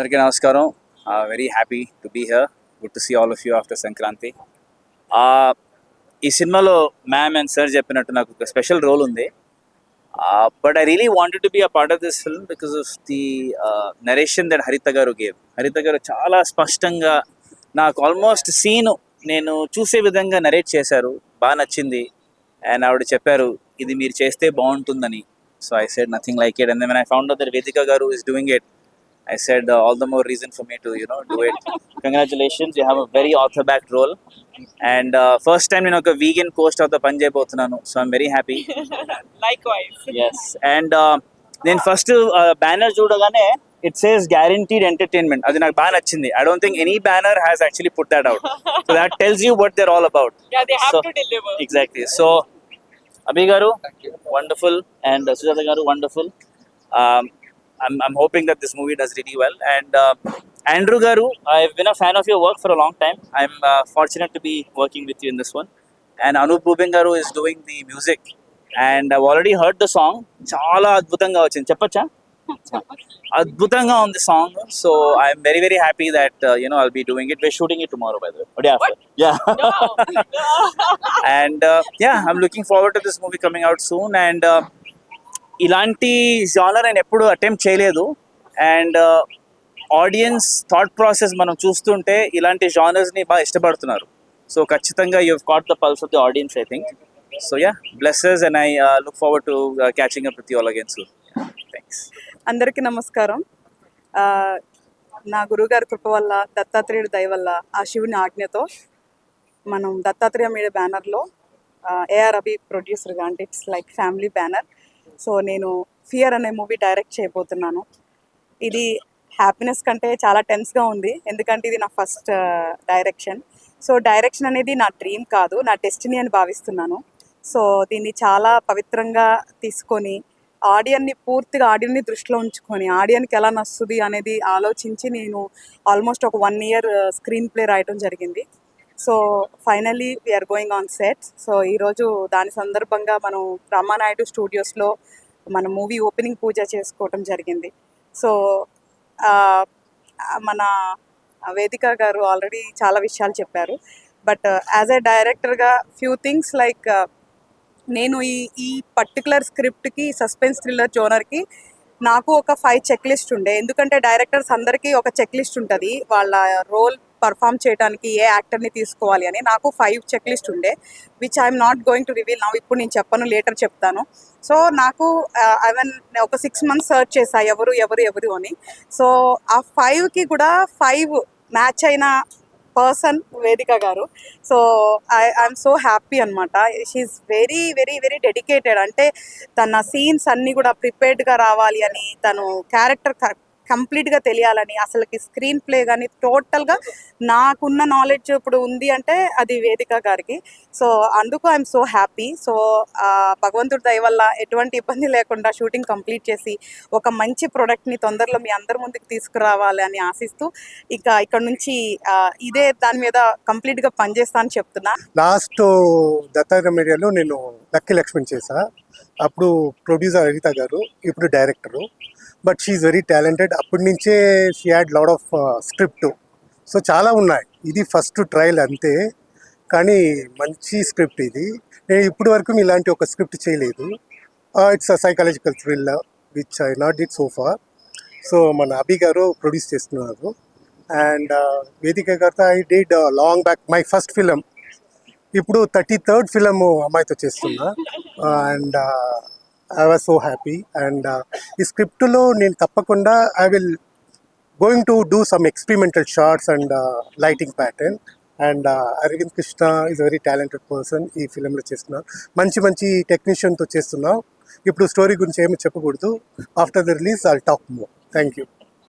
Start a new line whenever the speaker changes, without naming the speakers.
అందరికీ నమస్కారం. Very happy to be here. Good to see all of you after Sankranti. ఈ సినిమాలో మ్యామ్ అండ్ సార్ చెప్పినట్టు నాకు ఒక స్పెషల్ రోల్ ఉంది. But I really wanted to be a part of this film because of the narration that Haritha గారు gave. హరిత గారు చాలా స్పష్టంగా నాకు ఆల్మోస్ట్ సీన్ నేను చూసే విధంగా నరేట్ చేశారు. బాగా నచ్చింది. అండ్ ఆవిడ చెప్పారు ఇది మీరు చేస్తే బాగుంటుందని. So I said nothing like it, and then when I found out that Vedika garu is doing it, I said all the more reason for me to do it. Congratulations, you have a very author backed role, and first time నేను ఒక vegan co-star పని చేయబోతున్నాను, so I'm very happy.
Likewise.
Yes, and నేను first banner చూడగానే it says guaranteed entertainment. అది నాకు బాగా నచ్చింది. I don't think any banner has actually put that out, so that tells you what they're all about.
Yeah, they have
So,
to deliver.
exactly. So Abhi garu, wonderful, and Sujata garu, wonderful. I'm hoping that this movie does really well. And Andrew garu, I've been a fan of your work for a long time. I'm fortunate to be working with you in this one. And Anup Rubin garu is doing the music, and I've already heard the song. Chala adbhutanga vachindi. Cheppacha? Adbhutanga on the song. So I'm very very happy that I'll be doing it. We're shooting it tomorrow, by the way. What? Yeah.
No.
And I'm looking forward to this movie coming out soon. And ఇలాంటి genre నేను ఎప్పుడు attempt చేయలేదు. And audience thought process మనం చూస్తుంటే ఇలాంటి జానర్స్ని బాగా ఇష్టపడుతున్నారు. So ఖచ్చితంగా you have caught the pulse of the audience, I think. So blesses, and I look forward to catching up with you all again soon. Thanks.
అందరికీ నమస్కారం. నా గురువుగారి కృప వల్ల, దత్తాత్రేయుడి దయ వల్ల, ఆ శివుని ఆజ్ఞతో మనం దత్తాత్రేయ మీడియా బ్యానర్లో ఏఆర్ అభి ప్రొడ్యూసర్గా, అంటే it's like family banner. So నేను ఫియర్ అనే మూవీ డైరెక్ట్ చేయబోతున్నాను. ఇది హ్యాపీనెస్ కంటే చాలా టెన్స్గా ఉంది, ఎందుకంటే ఇది నా ఫస్ట్ డైరెక్షన్. సో డైరెక్షన్ అనేది నా డ్రీమ్ కాదు, నా డెస్టినీ అని భావిస్తున్నాను. సో దీన్ని చాలా పవిత్రంగా తీసుకొని ఆడియన్ని దృష్టిలో ఉంచుకొని ఆడియన్కి ఎలా నచ్చుతుంది అనేది ఆలోచించి నేను ఆల్మోస్ట్ ఒక 1 year స్క్రీన్ ప్లే రాయటం జరిగింది. So finally we are going on set. So ఈరోజు దాని సందర్భంగా మనం రామానాయుడు స్టూడియోస్లో మన మూవీ ఓపెనింగ్ పూజ చేసుకోవటం జరిగింది. సో మన వేదిక గారు ఆల్రెడీ చాలా విషయాలు చెప్పారు. బట్ యాజ్ ఎ డైరెక్టర్గా ఫ్యూ థింగ్స్ లైక్ నేను ఈ పర్టికులర్ స్క్రిప్ట్కి, సస్పెన్స్ థ్రిల్లర్ జోనర్కి నాకు ఒక 5 చెక్ లిస్ట్ ఉండే. ఎందుకంటే డైరెక్టర్స్ అందరికీ ఒక చెక్ లిస్ట్ ఉంటుంది వాళ్ళ రోల్ పర్ఫామ్ చేయడానికి, ఏ యాక్టర్ని తీసుకోవాలి అని. నాకు 5 చెక్ లిస్ట్ ఉండే, which I'm not going to reveal now. ఇప్పుడు నేను చెప్పను, లేటర్ చెప్తాను. సో నాకు ఒక 6 months సర్చ్ చేశా ఎవరు అని. సో ఆ 5కి కూడా 5 మ్యాచ్ అయిన పర్సన్ వేదిక గారు. సో ఐఎమ్ సో హ్యాపీ అనమాట. She's very very very dedicated. అంటే తన సీన్స్ అన్నీ కూడా ప్రిపేర్డ్గా రావాలి అని, తను క్యారెక్టర్ కంప్లీట్గా తెలియాలని, అసలుకి స్క్రీన్ ప్లే కానీ టోటల్గా నాకున్న నాలెడ్జ్ ఇప్పుడు ఉంది అంటే అది వేదిక గారికి. సో అందుకు ఐఎమ్ సో హ్యాపీ. సో భగవంతుడి దయ వల్ల ఎటువంటి ఇబ్బంది లేకుండా షూటింగ్ కంప్లీట్ చేసి ఒక మంచి ప్రోడక్ట్ని తొందరలో మీ అందరి ముందుకు తీసుకురావాలి అని ఆశిస్తూ ఇక్కడ నుంచి ఇదే దాని మీద కంప్లీట్గా పనిచేస్తా అని చెప్తున్నా.
లాస్ట్ దత్తాత్రేయ మీడియాలో నేను లక్కీ లక్ష్మణ్ చేశా. అప్పుడు ప్రొడ్యూసర్ హరిత గారు, ఇప్పుడు director. But she's very talented. అప్పటి నుంచే she had lot of script. So చాలా ఉన్నాయి. ఇది ఫస్ట్ ట్రయల్ అంతే, కానీ మంచి స్క్రిప్ట్ ఇది. నేను ఇప్పటి వరకు ఇలాంటి ఒక స్క్రిప్ట్ చేయలేదు. It's a psychological thriller which I not did so far. So మన అభి గారు ప్రొడ్యూస్ చేస్తున్నారు. అండ్ వేదిక గారితో I did long back my first film. ఇప్పుడు 33rd ఫిలిం అమ్మాయితో చేస్తున్నా. And I was so happy. And ఈ స్క్రిప్ట్లో నేను తప్పకుండా I will going to do some experimental shots and lighting pattern. And Arvind Krishna is a very talented person. ఈ ఫిలింలో చేస్తున్నా, మంచి టెక్నీషియన్తో చేస్తున్నా. ఇప్పుడు స్టోరీ గురించి ఏమి చెప్పకూడదు. After the release I'll talk more. Thank you.